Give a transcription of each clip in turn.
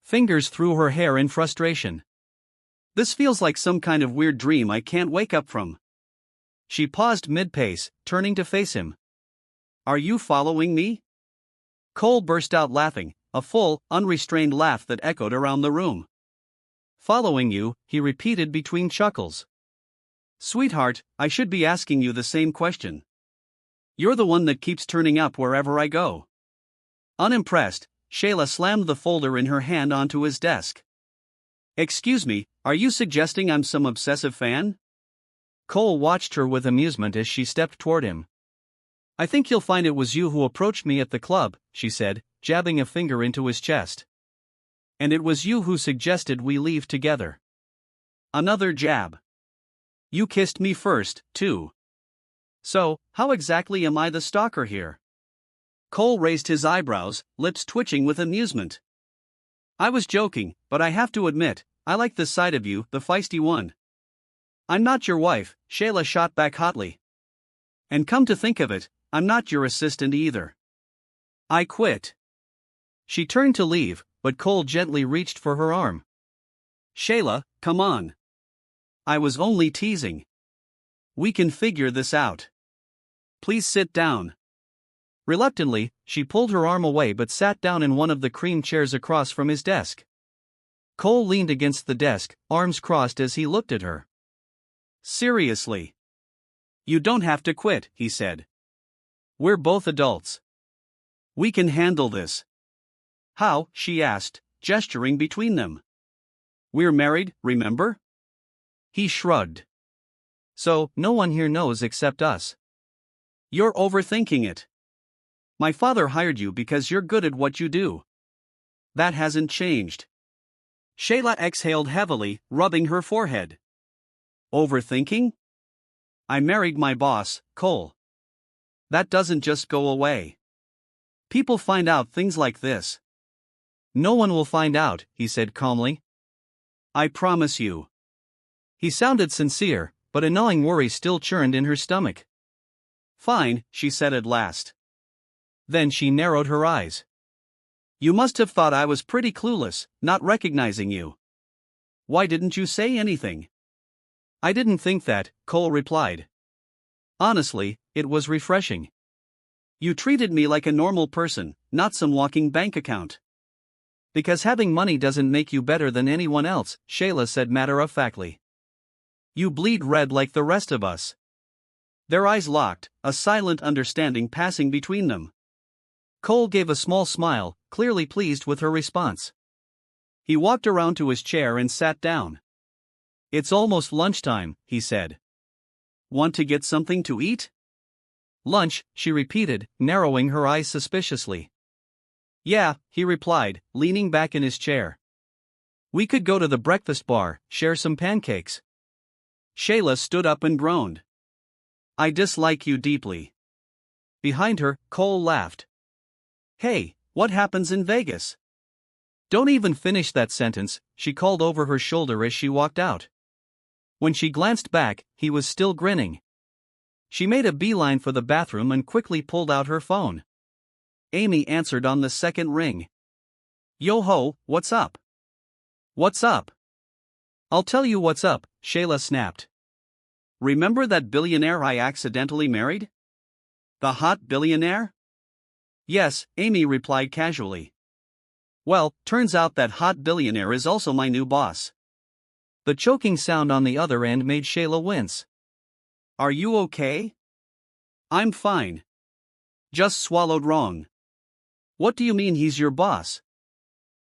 fingers through her hair in frustration. This feels like some kind of weird dream I can't wake up from. She paused mid-pace, turning to face him. Are you following me? Cole burst out laughing, a full, unrestrained laugh that echoed around the room. Following you, he repeated between chuckles. Sweetheart, I should be asking you the same question. You're the one that keeps turning up wherever I go. Unimpressed, Shayla slammed the folder in her hand onto his desk. Excuse me, are you suggesting I'm some obsessive fan? Cole watched her with amusement as she stepped toward him. I think you'll find it was you who approached me at the club, she said, jabbing a finger into his chest. And it was you who suggested we leave together. Another jab. You kissed me first, too. So, how exactly am I the stalker here? Cole raised his eyebrows, lips twitching with amusement. I was joking, but I have to admit, I like this side of you, the feisty one. I'm not your wife, Shayla shot back hotly. And come to think of it, I'm not your assistant either. I quit. She turned to leave, but Cole gently reached for her arm. Shayla, come on. I was only teasing. We can figure this out. Please sit down. Reluctantly, she pulled her arm away but sat down in one of the cream chairs across from his desk. Cole leaned against the desk, arms crossed as he looked at her. Seriously. You don't have to quit, he said. We're both adults. We can handle this. How? She asked, gesturing between them. We're married, remember? He shrugged. So, no one here knows except us. You're overthinking it. My father hired you because you're good at what you do. That hasn't changed. Shayla exhaled heavily, rubbing her forehead. Overthinking? I married my boss, Cole. That doesn't just go away. People find out things like this. No one will find out, he said calmly. I promise you. He sounded sincere, but a gnawing worry still churned in her stomach. Fine, she said at last. Then she narrowed her eyes. You must have thought I was pretty clueless, not recognizing you. Why didn't you say anything? I didn't think that, Cole replied. Honestly, it was refreshing. You treated me like a normal person, not some walking bank account. Because having money doesn't make you better than anyone else, Shayla said matter-of-factly. You bleed red like the rest of us. Their eyes locked, a silent understanding passing between them. Cole gave a small smile, clearly pleased with her response. He walked around to his chair and sat down. It's almost lunchtime, he said. Want to get something to eat? Lunch, she repeated, narrowing her eyes suspiciously. Yeah, he replied, leaning back in his chair. We could go to the breakfast bar, share some pancakes. Shayla stood up and groaned. I dislike you deeply. Behind her, Cole laughed. Hey, what happens in Vegas? Don't even finish that sentence, she called over her shoulder as she walked out. When she glanced back, he was still grinning. She made a beeline for the bathroom and quickly pulled out her phone. Amy answered on the second ring. Yo-ho, what's up? What's up? I'll tell you what's up, Shayla snapped. Remember that billionaire I accidentally married? The hot billionaire? Yes, Amy replied casually. Well, turns out that hot billionaire is also my new boss. The choking sound on the other end made Shayla wince. Are you okay? I'm fine. Just swallowed wrong. What do you mean he's your boss?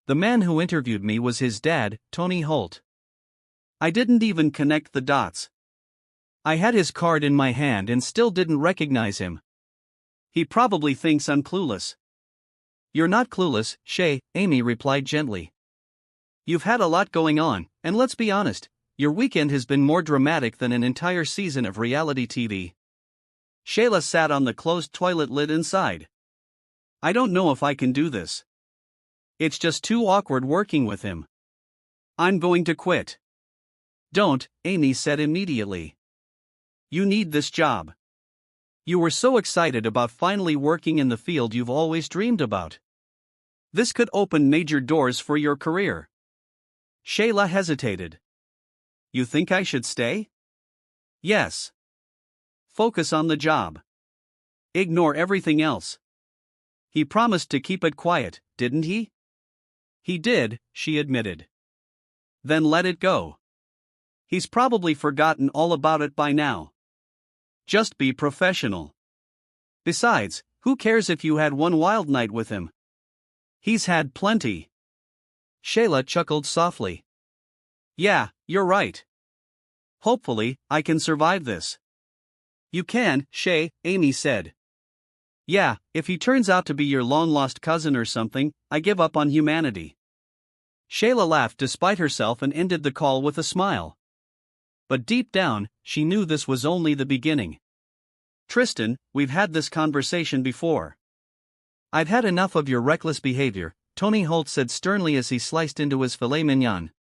The man who interviewed me was his dad, Tony Holt. I didn't even connect the dots. I had his card in my hand and still didn't recognize him. He probably thinks I'm clueless. You're not clueless, Shay, Amy replied gently. You've had a lot going on, and let's be honest, your weekend has been more dramatic than an entire season of reality TV. Shayla sat on the closed toilet lid inside. I don't know if I can do this. It's just too awkward working with him. I'm going to quit. Don't, Amy said immediately. You need this job. You were so excited about finally working in the field you've always dreamed about. This could open major doors for your career. Shayla hesitated. You think I should stay? Yes. Focus on the job. Ignore everything else. He promised to keep it quiet, didn't he? He did, she admitted. Then let it go. He's probably forgotten all about it by now. Just be professional. Besides, who cares if you had one wild night with him? He's had plenty. Shayla chuckled softly. Yeah, you're right. Hopefully, I can survive this. You can, Shay, Amy said. Yeah, if he turns out to be your long-lost cousin or something, I give up on humanity. Shayla laughed despite herself and ended the call with a smile. But deep down, she knew this was only the beginning. Tristan, we've had this conversation before. I've had enough of your reckless behavior, Tony Holt said sternly as he sliced into his filet mignon.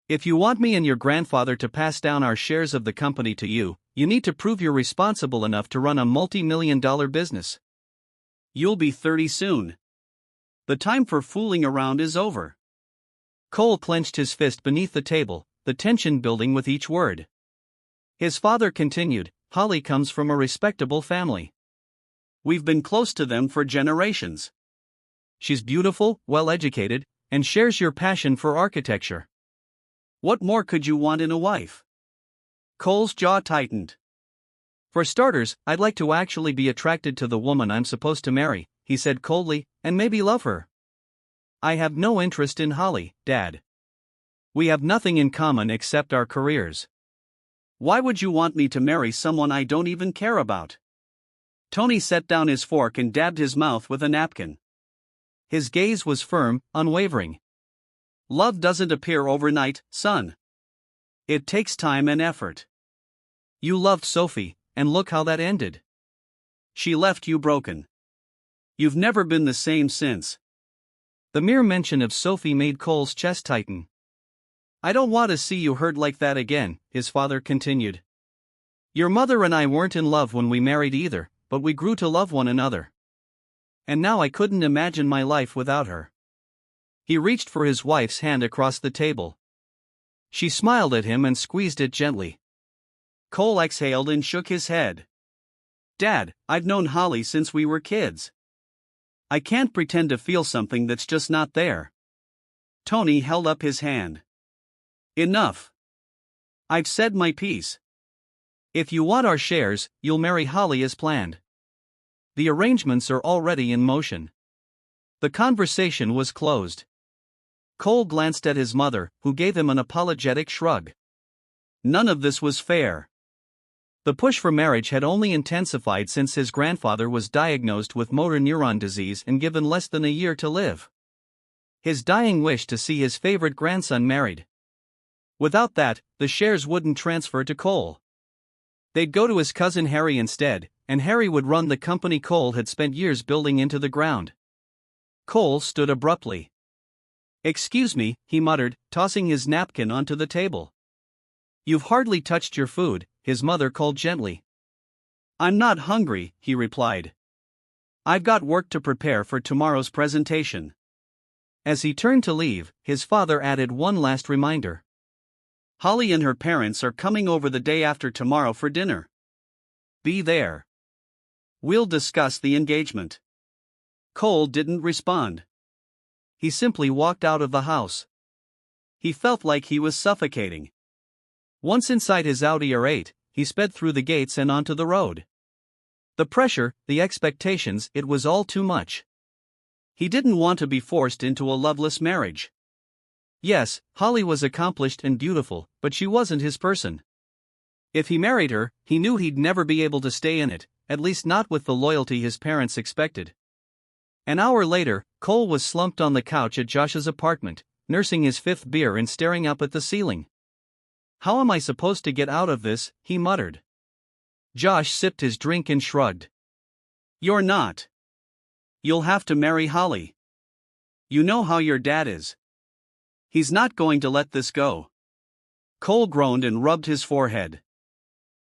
If you want me and your grandfather to pass down our shares of the company to you, you need to prove you're responsible enough to run a multi-million-dollar business. You'll be 30 soon. The time for fooling around is over. Cole clenched his fist beneath the table, the tension building with each word. His father continued, Holly comes from a respectable family. We've been close to them for generations. She's beautiful, well-educated, and shares your passion for architecture. What more could you want in a wife? Cole's jaw tightened. For starters, I'd like to actually be attracted to the woman I'm supposed to marry, he said coldly, and maybe love her. I have no interest in Holly, Dad. We have nothing in common except our careers. Why would you want me to marry someone I don't even care about? Tony set down his fork and dabbed his mouth with a napkin. His gaze was firm, unwavering. Love doesn't appear overnight, son. It takes time and effort. You loved Sophie, and look how that ended. She left you broken. You've never been the same since. The mere mention of Sophie made Cole's chest tighten. I don't want to see you hurt like that again, his father continued. Your mother and I weren't in love when we married either, but we grew to love one another. And now I couldn't imagine my life without her. He reached for his wife's hand across the table. She smiled at him and squeezed it gently. Cole exhaled and shook his head. Dad, I've known Holly since we were kids. I can't pretend to feel something that's just not there. Tony held up his hand. Enough. I've said my piece. If you want our shares, you'll marry Holly as planned. The arrangements are already in motion. The conversation was closed. Cole glanced at his mother, who gave him an apologetic shrug. None of this was fair. The push for marriage had only intensified since his grandfather was diagnosed with motor neuron disease and given less than a year to live. His dying wish to see his favorite grandson married. Without that, the shares wouldn't transfer to Cole. They'd go to his cousin Harry instead, and Harry would run the company Cole had spent years building into the ground. Cole stood abruptly. Excuse me, he muttered, tossing his napkin onto the table. You've hardly touched your food, his mother called gently. I'm not hungry, he replied. I've got work to prepare for tomorrow's presentation. As he turned to leave, his father added one last reminder. Holly and her parents are coming over the day after tomorrow for dinner. Be there. We'll discuss the engagement. Cole didn't respond. He simply walked out of the house. He felt like he was suffocating. Once inside his Audi R8, he sped through the gates and onto the road. The pressure, the expectations, it was all too much. He didn't want to be forced into a loveless marriage. Yes, Holly was accomplished and beautiful, but she wasn't his person. If he married her, he knew he'd never be able to stay in it, at least not with the loyalty his parents expected. An hour later, Cole was slumped on the couch at Josh's apartment, nursing his fifth beer and staring up at the ceiling. How am I supposed to get out of this, he muttered. Josh sipped his drink and shrugged. You're not. You'll have to marry Holly. You know how your dad is. He's not going to let this go. Cole groaned and rubbed his forehead.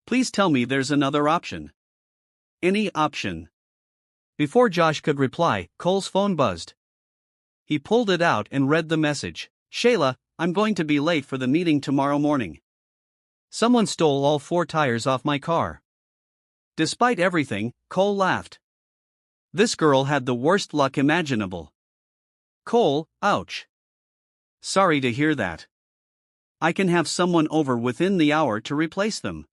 Please tell me there's another option. Any option. Before Josh could reply, Cole's phone buzzed. He pulled it out and read the message. Shayla, I'm going to be late for the meeting tomorrow morning. Someone stole all 4 tires off my car. Despite everything, Cole laughed. This girl had the worst luck imaginable. Cole, ouch. Sorry to hear that. I can have someone over within the hour to replace them.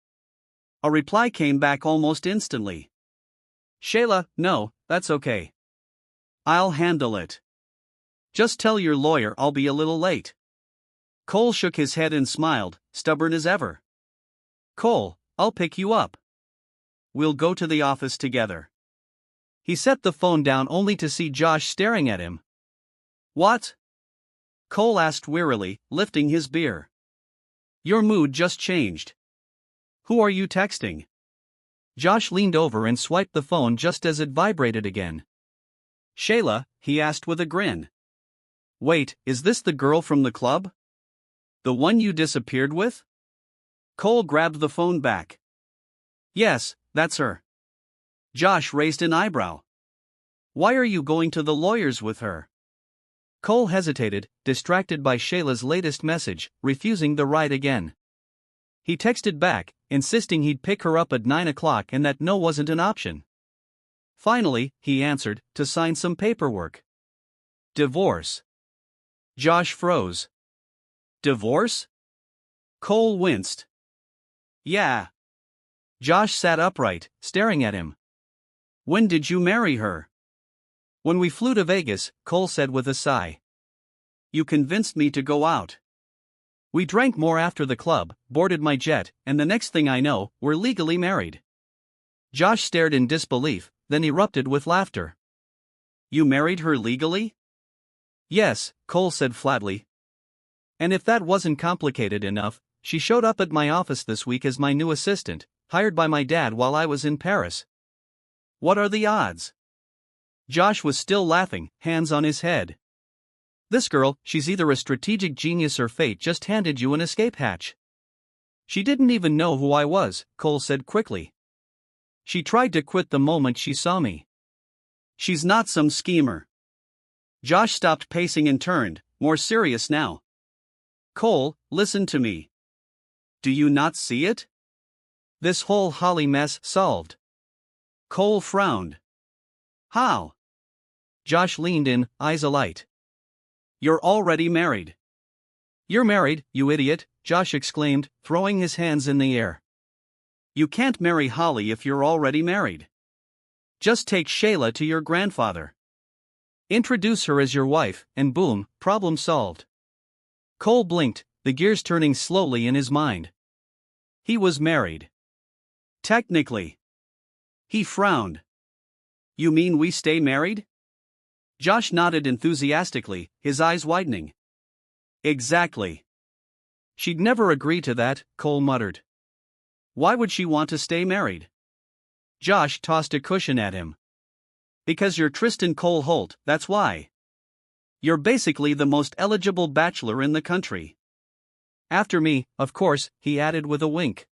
A reply came back almost instantly. Shayla, no, that's okay. I'll handle it. Just tell your lawyer I'll be a little late. Cole shook his head and smiled, stubborn as ever. Cole, I'll pick you up. We'll go to the office together. He set the phone down only to see Josh staring at him. What? Cole asked wearily, lifting his beer. Your mood just changed. Who are you texting? Josh leaned over and swiped the phone just as it vibrated again. Shayla, he asked with a grin. Wait, is this the girl from the club? The one you disappeared with? Cole grabbed the phone back. Yes, that's her. Josh raised an eyebrow. Why are you going to the lawyers with her? Cole hesitated, distracted by Shayla's latest message, refusing the ride again. He texted back, insisting he'd pick her up at 9 o'clock and that no wasn't an option. Finally, he answered, to sign some paperwork. Divorce. Josh froze. Divorce? Cole winced. Yeah. Josh sat upright, staring at him. When did you marry her? When we flew to Vegas, Cole said with a sigh. You convinced me to go out. We drank more after the club, boarded my jet, and the next thing I know, we're legally married. Josh stared in disbelief, then erupted with laughter. You married her legally? Yes, Cole said flatly. And if that wasn't complicated enough, she showed up at my office this week as my new assistant, hired by my dad while I was in Paris. What are the odds? Josh was still laughing, hands on his head. This girl, she's either a strategic genius or fate just handed you an escape hatch. She didn't even know who I was, Cole said quickly. She tried to quit the moment she saw me. She's not some schemer. Josh stopped pacing and turned, more serious now. Cole, listen to me. Do you not see it? This whole Holly mess solved. Cole frowned. How? Josh leaned in, eyes alight. You're already married. You're married, you idiot, Josh exclaimed, throwing his hands in the air. You can't marry Holly if you're already married. Just take Shayla to your grandfather. Introduce her as your wife, and boom, problem solved. Cole blinked, the gears turning slowly in his mind. He was married. Technically. He frowned. You mean we stay married? Josh nodded enthusiastically, his eyes widening. Exactly. She'd never agree to that, Cole muttered. Why would she want to stay married? Josh tossed a cushion at him. Because you're Tristan Cole Holt, that's why. You're basically the most eligible bachelor in the country. After me, of course, he added with a wink.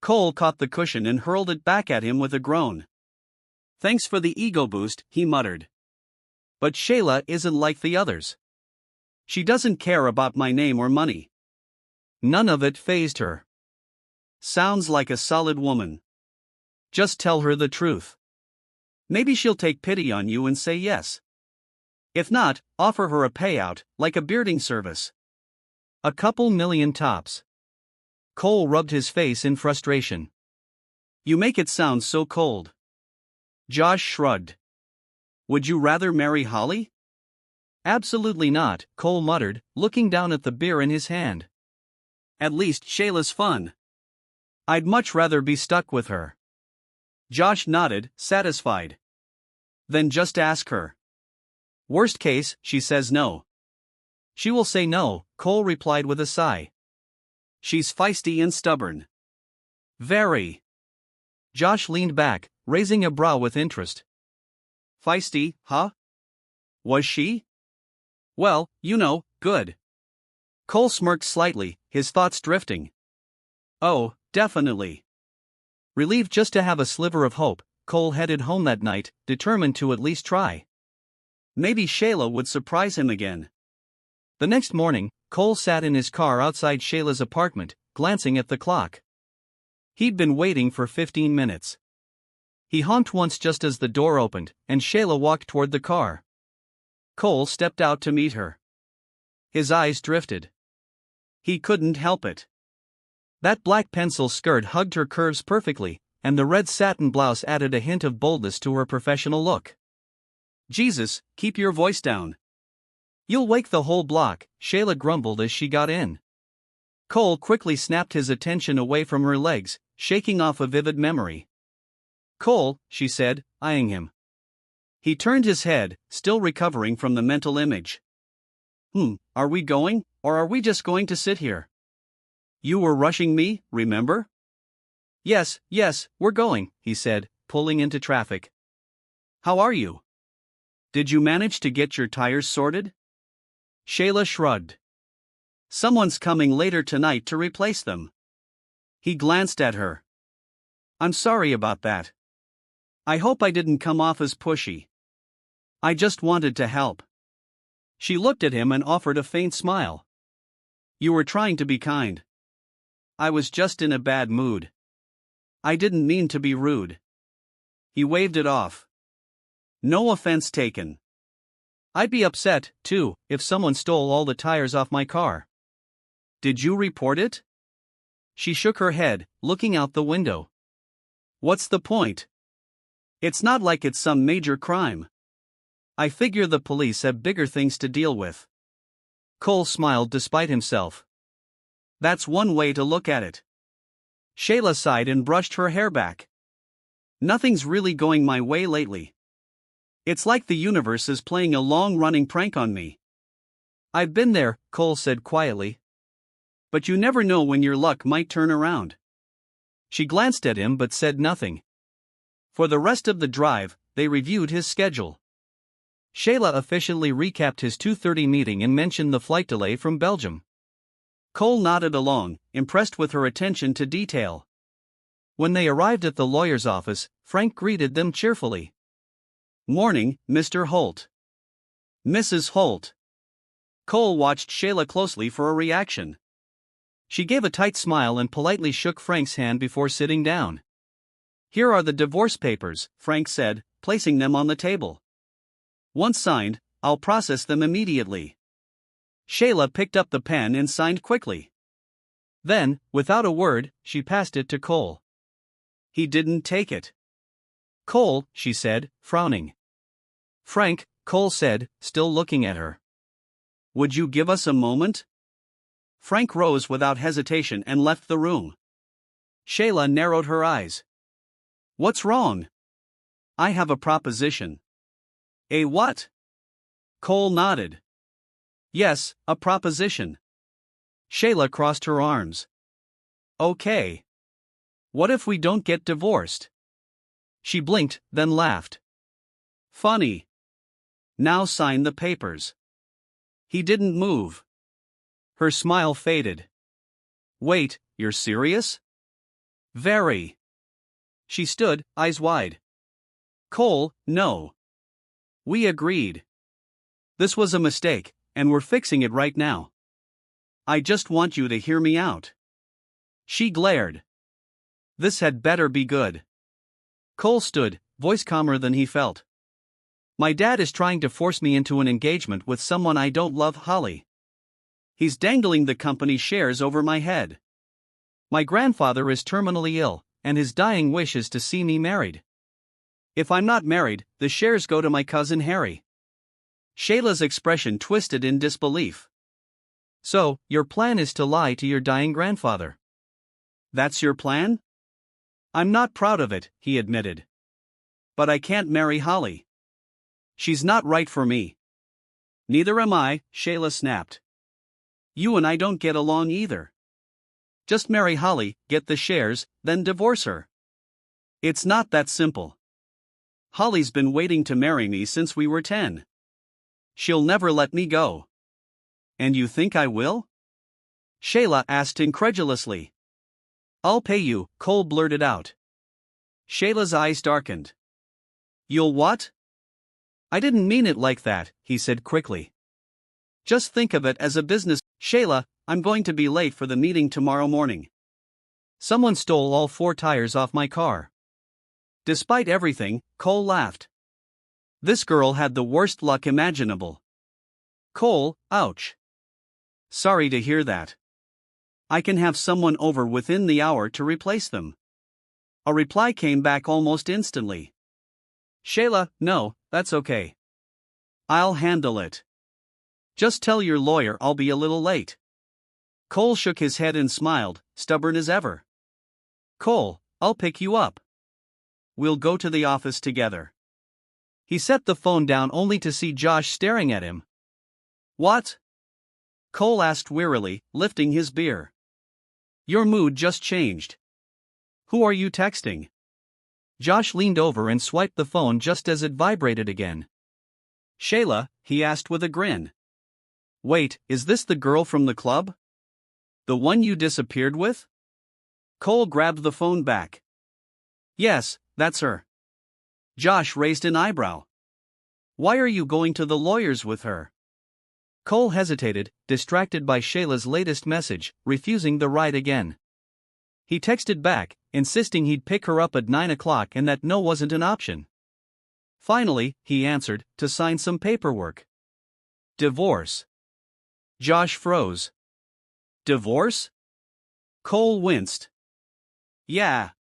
Cole caught the cushion and hurled it back at him with a groan. Thanks for the ego boost, he muttered. But Shayla isn't like the others. She doesn't care about my name or money. None of it fazed her. Sounds like a solid woman. Just tell her the truth. Maybe she'll take pity on you and say yes. If not, offer her a payout, like a bearding service. A couple million tops. Cole rubbed his face in frustration. You make it sound so cold. Josh shrugged. Would you rather marry Holly? Absolutely not, Cole muttered, looking down at the beer in his hand. At least Shayla's fun. I'd much rather be stuck with her. Josh nodded, satisfied. Then just ask her. Worst case, she says no. She will say no, Cole replied with a sigh. She's feisty and stubborn. Very. Josh leaned back, raising a brow with interest. Feisty, huh? Was she? Well, you know, good. Cole smirked slightly, his thoughts drifting. Oh, definitely. Relieved just to have a sliver of hope, Cole headed home that night, determined to at least try. Maybe Shayla would surprise him again. The next morning, Cole sat in his car outside Shayla's apartment, glancing at the clock. He'd been waiting for 15 minutes. He honked once just as the door opened, and Shayla walked toward the car. Cole stepped out to meet her. His eyes drifted. He couldn't help it. That black pencil skirt hugged her curves perfectly, and the red satin blouse added a hint of boldness to her professional look. Jesus, keep your voice down. You'll wake the whole block, Shayla grumbled as she got in. Cole quickly snapped his attention away from her legs, shaking off a vivid memory. Cole, she said, eyeing him. He turned his head, still recovering from the mental image. Are we going, or are we just going to sit here? You were rushing me, remember? Yes, we're going, he said, pulling into traffic. How are you? Did you manage to get your tires sorted? Shayla shrugged. Someone's coming later tonight to replace them. He glanced at her. I'm sorry about that. I hope I didn't come off as pushy. I just wanted to help. She looked at him and offered a faint smile. You were trying to be kind. I was just in a bad mood. I didn't mean to be rude. He waved it off. No offense taken. I'd be upset, too, if someone stole all the tires off my car. Did you report it? She shook her head, looking out the window. What's the point? It's not like it's some major crime. I figure the police have bigger things to deal with. Cole smiled despite himself. That's one way to look at it. Shayla sighed and brushed her hair back. Nothing's really going my way lately. It's like the universe is playing a long-running prank on me. I've been there, Cole said quietly. But you never know when your luck might turn around. She glanced at him but said nothing. For the rest of the drive, they reviewed his schedule. Shayla efficiently recapped his 2:30 meeting and mentioned the flight delay from Belgium. Cole nodded along, impressed with her attention to detail. When they arrived at the lawyer's office, Frank greeted them cheerfully. Morning, Mr. Holt. Mrs. Holt. Cole watched Shayla closely for a reaction. She gave a tight smile and politely shook Frank's hand before sitting down. Here are the divorce papers, Frank said, placing them on the table. Once signed, I'll process them immediately. Shayla picked up the pen and signed quickly. Then, without a word, she passed it to Cole. He didn't take it. Cole, she said, frowning. Frank, Cole said, still looking at her. Would you give us a moment? Frank rose without hesitation and left the room. Shayla narrowed her eyes. What's wrong? I have a proposition. A what? Cole nodded. Yes, a proposition. Shayla crossed her arms. Okay. What if we don't get divorced? She blinked, then laughed. Funny. Now sign the papers. He didn't move. Her smile faded. Wait, you're serious? Very. She stood, eyes wide. Cole, no. We agreed. This was a mistake, and we're fixing it right now. I just want you to hear me out. She glared. This had better be good. Cole stood, voice calmer than he felt. My dad is trying to force me into an engagement with someone I don't love, Holly. He's dangling the company shares over my head. My grandfather is terminally ill, and his dying wish is to see me married. If I'm not married, the shares go to my cousin Harry. Shayla's expression twisted in disbelief. So, your plan is to lie to your dying grandfather? That's your plan? I'm not proud of it, he admitted. But I can't marry Holly. She's not right for me. Neither am I, Shayla snapped. You and I don't get along either. Just marry Holly, get the shares, then divorce her. It's not that simple. Holly's been waiting to marry me since we were 10. She'll never let me go. And you think I will? Shayla asked incredulously. I'll pay you, Cole blurted out. Shayla's eyes darkened. You'll what? I didn't mean it like that, he said quickly. Just think of it as a business. Shayla, I'm going to be late for the meeting tomorrow morning. Someone stole all 4 tires off my car. Despite everything, Cole laughed. This girl had the worst luck imaginable. Cole, ouch. Sorry to hear that. I can have someone over within the hour to replace them. A reply came back almost instantly. Shayla, no, that's okay. I'll handle it. Just tell your lawyer I'll be a little late. Cole shook his head and smiled, stubborn as ever. Cole, I'll pick you up. We'll go to the office together. He set the phone down only to see Josh staring at him. What? Cole asked wearily, lifting his beer. Your mood just changed. Who are you texting? Josh leaned over and swiped the phone just as it vibrated again. Shayla, he asked with a grin. Wait, is this the girl from the club? The one you disappeared with? Cole grabbed the phone back. Yes, that's her. Josh raised an eyebrow. Why are you going to the lawyers with her? Cole hesitated, distracted by Shayla's latest message, refusing the ride again. He texted back, insisting he'd pick her up at 9 o'clock and that no wasn't an option. Finally, he answered, to sign some paperwork. Divorce. Josh froze. Divorce? Cole winced. Yeah.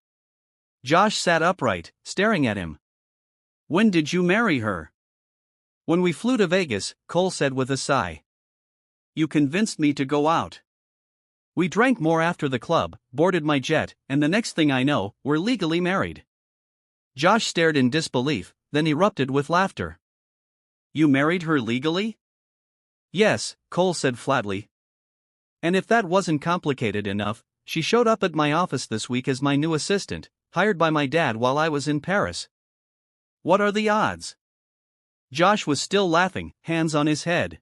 Josh sat upright, staring at him. When did you marry her? When we flew to Vegas, Cole said with a sigh. You convinced me to go out. We drank more after the club, boarded my jet, and the next thing I know, we're legally married. Josh stared in disbelief, then erupted with laughter. You married her legally? Yes, Cole said flatly. And if that wasn't complicated enough, she showed up at my office this week as my new assistant, hired by my dad while I was in Paris. What are the odds? Josh was still laughing, hands on his head.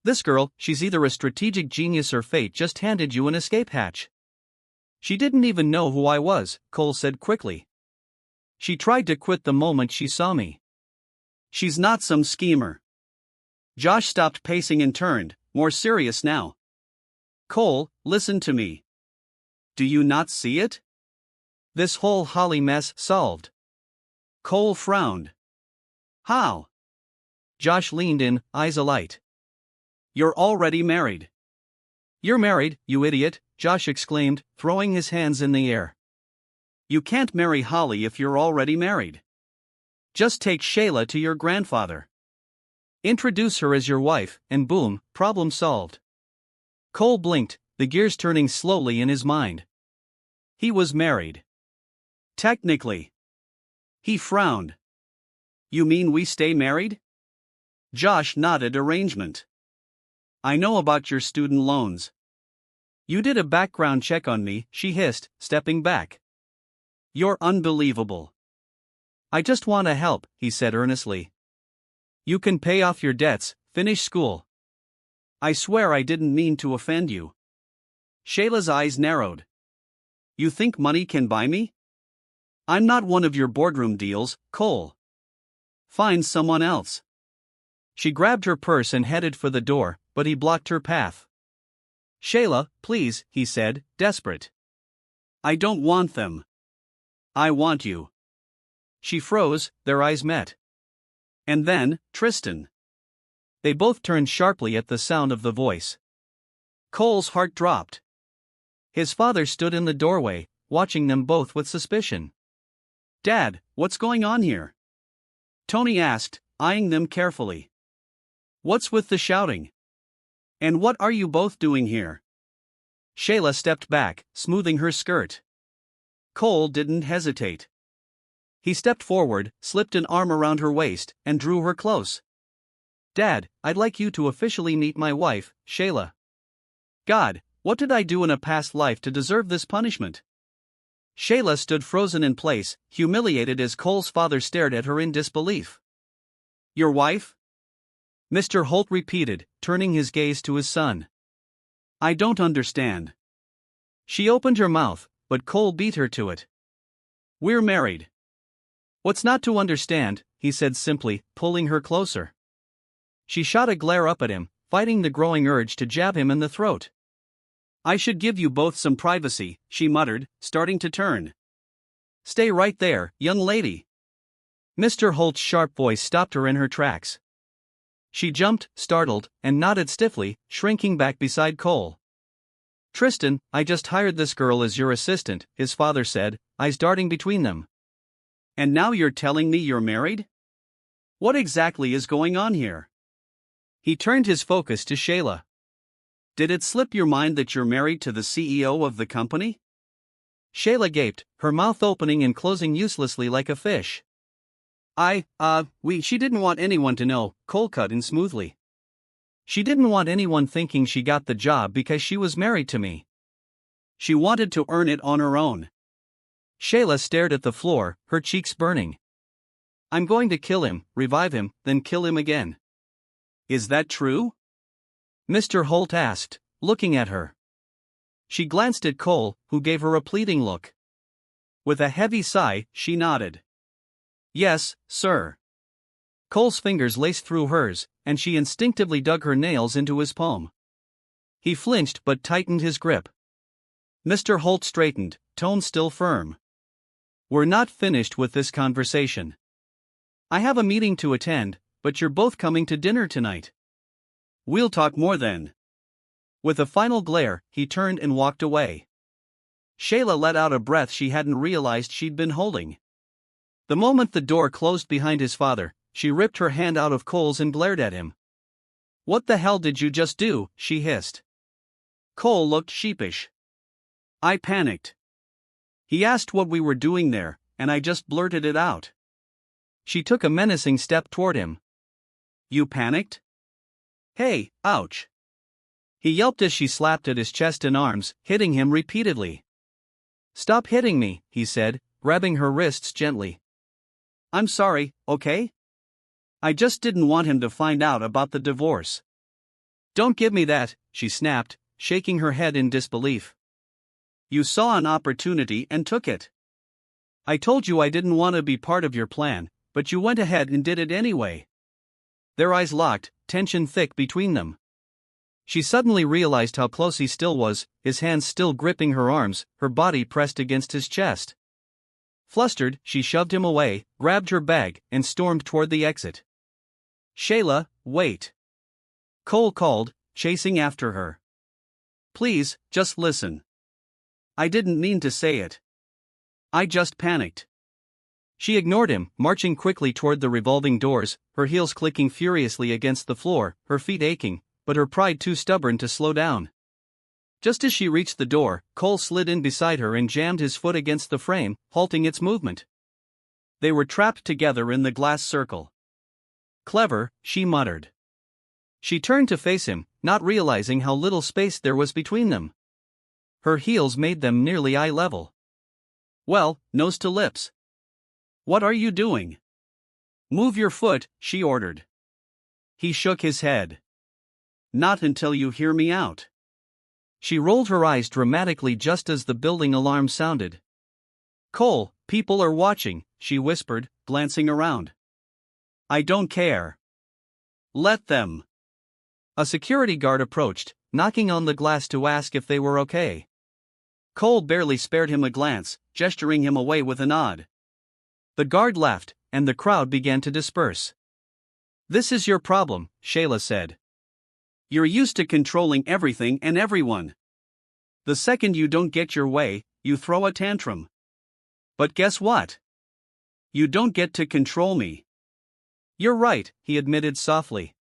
This girl, she's either a strategic genius or fate just handed you an escape hatch. She didn't even know who I was, Cole said quickly. She tried to quit the moment she saw me. She's not some schemer. Josh stopped pacing and turned, more serious now. Cole, listen to me. Do you not see it? This whole Holly mess solved. Cole frowned. How? Josh leaned in, eyes alight. You're already married. You're married, you idiot, Josh exclaimed, throwing his hands in the air. You can't marry Holly if you're already married. Just take Shayla to your grandfather. Introduce her as your wife, and boom, problem solved. Cole blinked, the gears turning slowly in his mind. He was married. Technically. He frowned. You mean we stay married? Josh nodded arrangement. I know about your student loans. You did a background check on me, she hissed, stepping back. You're unbelievable. I just want to help, he said earnestly. You can pay off your debts, finish school. I swear I didn't mean to offend you. Shayla's eyes narrowed. You think money can buy me? I'm not one of your boardroom deals, Cole. Find someone else. She grabbed her purse and headed for the door, but he blocked her path. Shayla, please, he said, desperate. I don't want them. I want you. She froze, their eyes met. And then, Tristan. They both turned sharply at the sound of the voice. Cole's heart dropped. His father stood in the doorway, watching them both with suspicion. Dad, what's going on here? Tony asked, eyeing them carefully. What's with the shouting? And what are you both doing here? Shayla stepped back, smoothing her skirt. Cole didn't hesitate. He stepped forward, slipped an arm around her waist, and drew her close. Dad, I'd like you to officially meet my wife, Shayla. God, what did I do in a past life to deserve this punishment? Shayla stood frozen in place, humiliated as Cole's father stared at her in disbelief. Your wife? Mr. Holt repeated, turning his gaze to his son. I don't understand. She opened her mouth, but Cole beat her to it. We're married. What's not to understand? he said simply, pulling her closer. She shot a glare up at him, fighting the growing urge to jab him in the throat. I should give you both some privacy, she muttered, starting to turn. Stay right there, young lady. Mr. Holt's sharp voice stopped her in her tracks. She jumped, startled, and nodded stiffly, shrinking back beside Cole. Tristan, I just hired this girl as your assistant, his father said, eyes darting between them. And now you're telling me you're married? What exactly is going on here? He turned his focus to Shayla. Did it slip your mind that you're married to the CEO of the company? Shayla gaped, her mouth opening and closing uselessly like a fish. She didn't want anyone to know, Cole cut in smoothly. She didn't want anyone thinking she got the job because she was married to me. She wanted to earn it on her own. Shayla stared at the floor, her cheeks burning. I'm going to kill him, revive him, then kill him again. Is that true? Mr. Holt asked, looking at her. She glanced at Cole, who gave her a pleading look. With a heavy sigh, she nodded. Yes, sir. Cole's fingers laced through hers, and she instinctively dug her nails into his palm. He flinched but tightened his grip. Mr. Holt straightened, tone still firm. We're not finished with this conversation. I have a meeting to attend, but you're both coming to dinner tonight. We'll talk more then. With a final glare, he turned and walked away. Shayla let out a breath she hadn't realized she'd been holding. The moment the door closed behind his father, she ripped her hand out of Cole's and glared at him. What the hell did you just do? She hissed. Cole looked sheepish. I panicked. He asked what we were doing there, and I just blurted it out. She took a menacing step toward him. You panicked? Hey, ouch. He yelped as she slapped at his chest and arms, hitting him repeatedly. Stop hitting me, he said, grabbing her wrists gently. I'm sorry, okay? I just didn't want him to find out about the divorce. Don't give me that, she snapped, shaking her head in disbelief. You saw an opportunity and took it. I told you I didn't want to be part of your plan, but you went ahead and did it anyway. Their eyes locked, tension thick between them. She suddenly realized how close he still was, his hands still gripping her arms, her body pressed against his chest. Flustered, she shoved him away, grabbed her bag, and stormed toward the exit. Shayla, wait. Cole called, chasing after her. Please, just listen. I didn't mean to say it. I just panicked. She ignored him, marching quickly toward the revolving doors, her heels clicking furiously against the floor, her feet aching, but her pride too stubborn to slow down. Just as she reached the door, Cole slid in beside her and jammed his foot against the frame, halting its movement. They were trapped together in the glass circle. Clever, she muttered. She turned to face him, not realizing how little space there was between them. Her heels made them nearly eye level. Well, nose to lips. What are you doing? Move your foot, she ordered. He shook his head. Not until you hear me out. She rolled her eyes dramatically just as the building alarm sounded. Cole, people are watching, she whispered, glancing around. I don't care. Let them. A security guard approached, knocking on the glass to ask if they were okay. Cole barely spared him a glance, gesturing him away with a nod. The guard left, and the crowd began to disperse. This is your problem, Shayla said. You're used to controlling everything and everyone. The second you don't get your way, you throw a tantrum. But guess what? You don't get to control me. You're right, he admitted softly.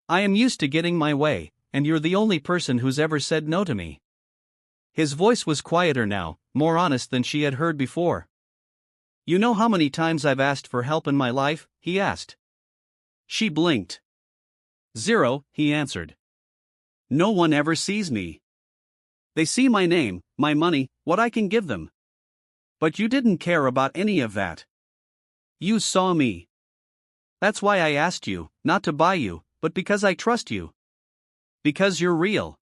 I am used to getting my way, and you're the only person who's ever said no to me. His voice was quieter now, more honest than she had heard before. You know how many times I've asked for help in my life? He asked. She blinked. 0, he answered. No one ever sees me. They see my name, my money, what I can give them. But you didn't care about any of that. You saw me. That's why I asked you, not to buy you, but because I trust you. Because you're real.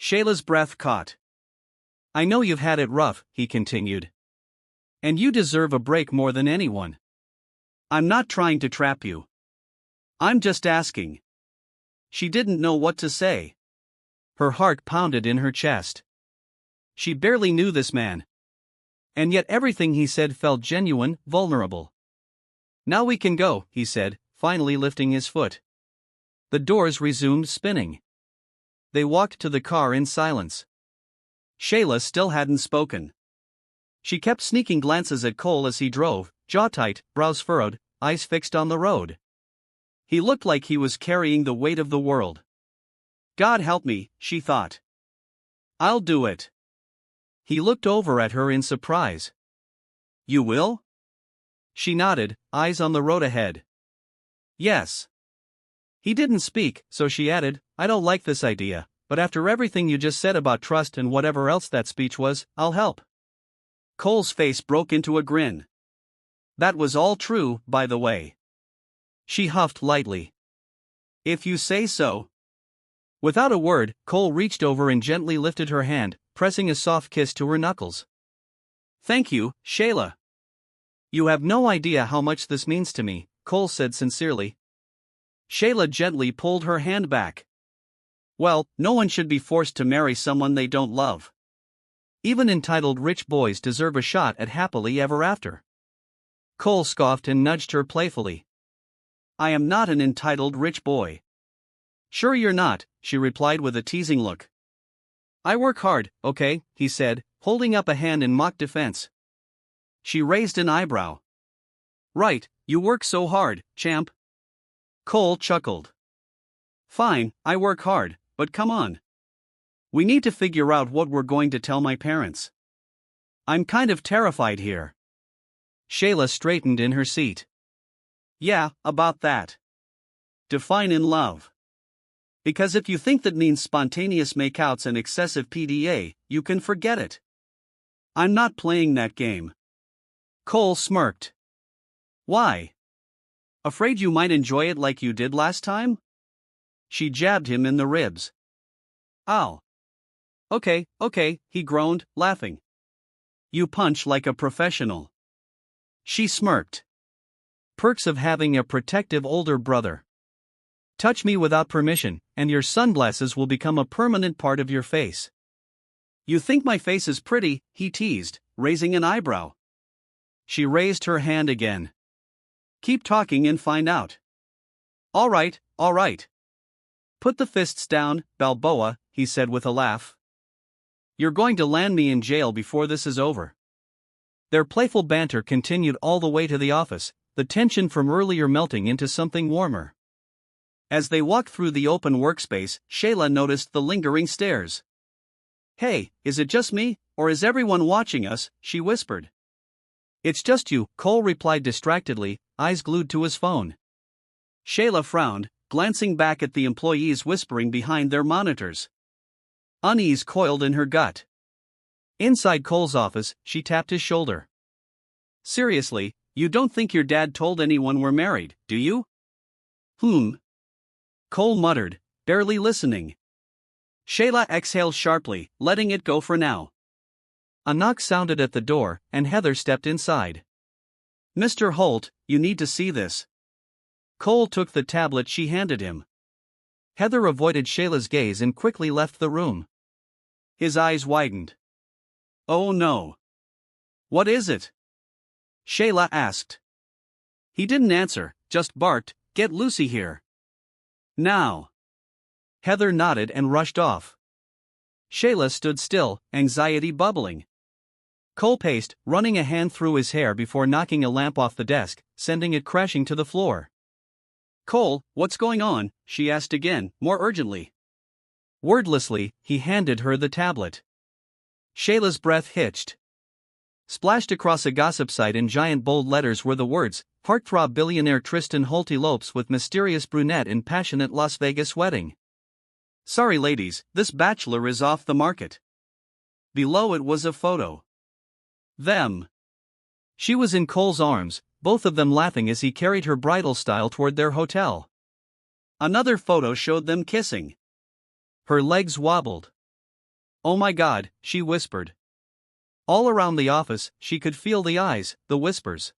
Shayla's breath caught. I know you've had it rough, he continued. And you deserve a break more than anyone. I'm not trying to trap you. I'm just asking. She didn't know what to say. Her heart pounded in her chest. She barely knew this man. And yet everything he said felt genuine, vulnerable. Now we can go, he said, finally lifting his foot. The doors resumed spinning. They walked to the car in silence. Shayla still hadn't spoken. She kept sneaking glances at Cole as he drove, jaw tight, brows furrowed, eyes fixed on the road. He looked like he was carrying the weight of the world. God help me, she thought. I'll do it. He looked over at her in surprise. You will? She nodded, eyes on the road ahead. Yes. He didn't speak, so she added, I don't like this idea, but after everything you just said about trust and whatever else that speech was, I'll help. Cole's face broke into a grin. That was all true, by the way. She huffed lightly. If you say so. Without a word, Cole reached over and gently lifted her hand, pressing a soft kiss to her knuckles. Thank you, Shayla. You have no idea how much this means to me, Cole said sincerely. Shayla gently pulled her hand back. Well, no one should be forced to marry someone they don't love. Even entitled rich boys deserve a shot at happily ever after. Cole scoffed and nudged her playfully. I am not an entitled rich boy. Sure you're not, she replied with a teasing look. I work hard, okay, he said, holding up a hand in mock defense. She raised an eyebrow. Right, you work so hard, champ. Cole chuckled. Fine, I work hard, but come on. We need to figure out what we're going to tell my parents. I'm kind of terrified here. Shayla straightened in her seat. Yeah, about that. Define in love. Because if you think that means spontaneous makeouts and excessive PDA, you can forget it. I'm not playing that game. Cole smirked. Why? Afraid you might enjoy it like you did last time? She jabbed him in the ribs. Ow. Okay, he groaned, laughing. You punch like a professional. She smirked. Perks of having a protective older brother. Touch me without permission, and your sunglasses will become a permanent part of your face. You think my face is pretty, he teased, raising an eyebrow. She raised her hand again. Keep talking and find out. All right. Put the fists down, Balboa, he said with a laugh. You're going to land me in jail before this is over. Their playful banter continued all the way to the office, the tension from earlier melting into something warmer. As they walked through the open workspace, Shayla noticed the lingering stares. Hey, is it just me, or is everyone watching us? She whispered. It's just you, Cole replied distractedly, eyes glued to his phone. Shayla frowned, glancing back at the employees whispering behind their monitors. Unease coiled in her gut. Inside Cole's office, she tapped his shoulder. Seriously, you don't think your dad told anyone we're married, do you? Cole muttered, barely listening. Shayla exhaled sharply, letting it go for now. A knock sounded at the door, and Heather stepped inside. Mr. Holt, you need to see this. Cole took the tablet she handed him. Heather avoided Shayla's gaze and quickly left the room. His eyes widened. Oh no. What is it? Shayla asked. He didn't answer, just barked, Get Lucy here. Now. Heather nodded and rushed off. Shayla stood still, anxiety bubbling. Cole paced, running a hand through his hair before knocking a lamp off the desk, sending it crashing to the floor. Cole, what's going on? She asked again, more urgently. Wordlessly, he handed her the tablet. Shayla's breath hitched. Splashed across a gossip site in giant bold letters were the words, Heartthrob billionaire Tristan Holt elopes with mysterious brunette in passionate Las Vegas wedding. Sorry ladies, this bachelor is off the market. Below it was a photo. Them. She was in Cole's arms, both of them laughing as he carried her bridal style toward their hotel. Another photo showed them kissing. Her legs wobbled. Oh my God, she whispered. All around the office, she could feel the eyes, the whispers.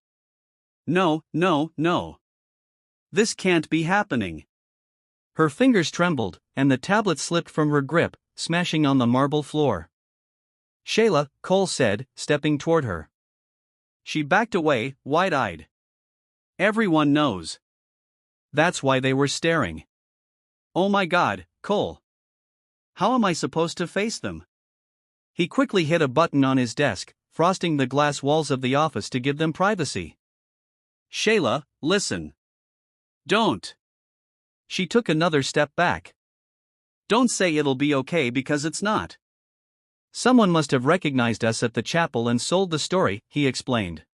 No, no, no. This can't be happening. Her fingers trembled, and the tablet slipped from her grip, smashing on the marble floor. Shayla, Cole said, stepping toward her. She backed away, wide-eyed. Everyone knows. That's why they were staring. Oh my God, Cole. How am I supposed to face them? He quickly hit a button on his desk, frosting the glass walls of the office to give them privacy. Shayla, listen. Don't. She took another step back. Don't say it'll be okay because it's not. Someone must have recognized us at the chapel and sold the story, he explained.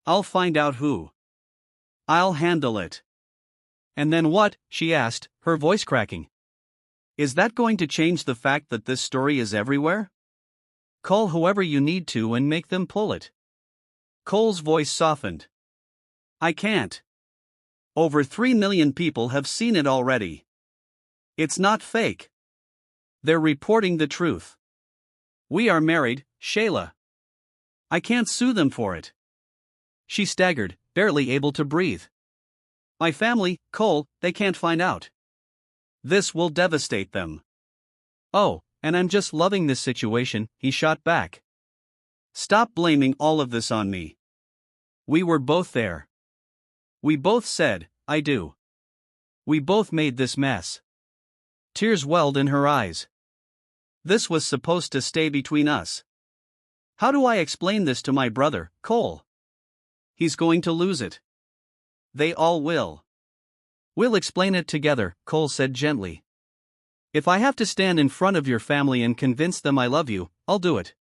I'll find out who. I'll handle it. And then what? She asked, her voice cracking. Is that going to change the fact that this story is everywhere? Call whoever you need to and make them pull it. Cole's voice softened. I can't. Over 3 million people have seen it already. It's not fake. They're reporting the truth. We are married, Shayla. I can't sue them for it. She staggered, barely able to breathe. My family, Cole, they can't find out. This will devastate them. Oh, and I'm just loving this situation, he shot back. Stop blaming all of this on me. We were both there. We both said, I do. We both made this mess. Tears welled in her eyes. This was supposed to stay between us. How do I explain this to my brother, Cole? He's going to lose it. They all will. We'll explain it together, Cole said gently. If I have to stand in front of your family and convince them I love you, I'll do it.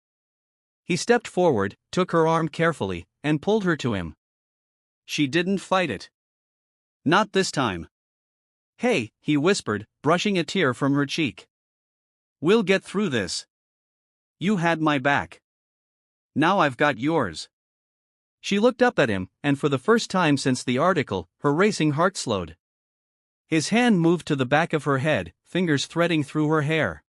He stepped forward, took her arm carefully, and pulled her to him. She didn't fight it. Not this time. Hey, he whispered, brushing a tear from her cheek. We'll get through this. You had my back. Now I've got yours. She looked up at him, and for the first time since the article, her racing heart slowed. His hand moved to the back of her head, fingers threading through her hair.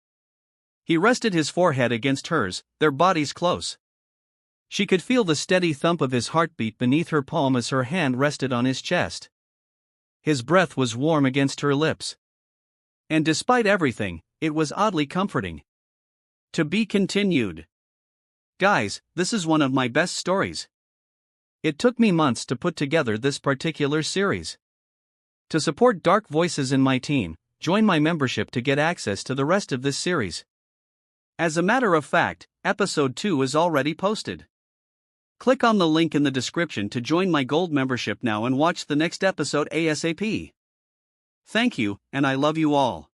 He rested his forehead against hers, their bodies close. She could feel the steady thump of his heartbeat beneath her palm as her hand rested on his chest. His breath was warm against her lips. And despite everything, it was oddly comforting. To be continued. Guys, this is one of my best stories. It took me months to put together this particular series. To support dark voices in my team, join my membership to get access to the rest of this series. As a matter of fact, episode 2 is already posted. Click on the link in the description to join my gold membership now and watch the next episode ASAP. Thank you, and I love you all.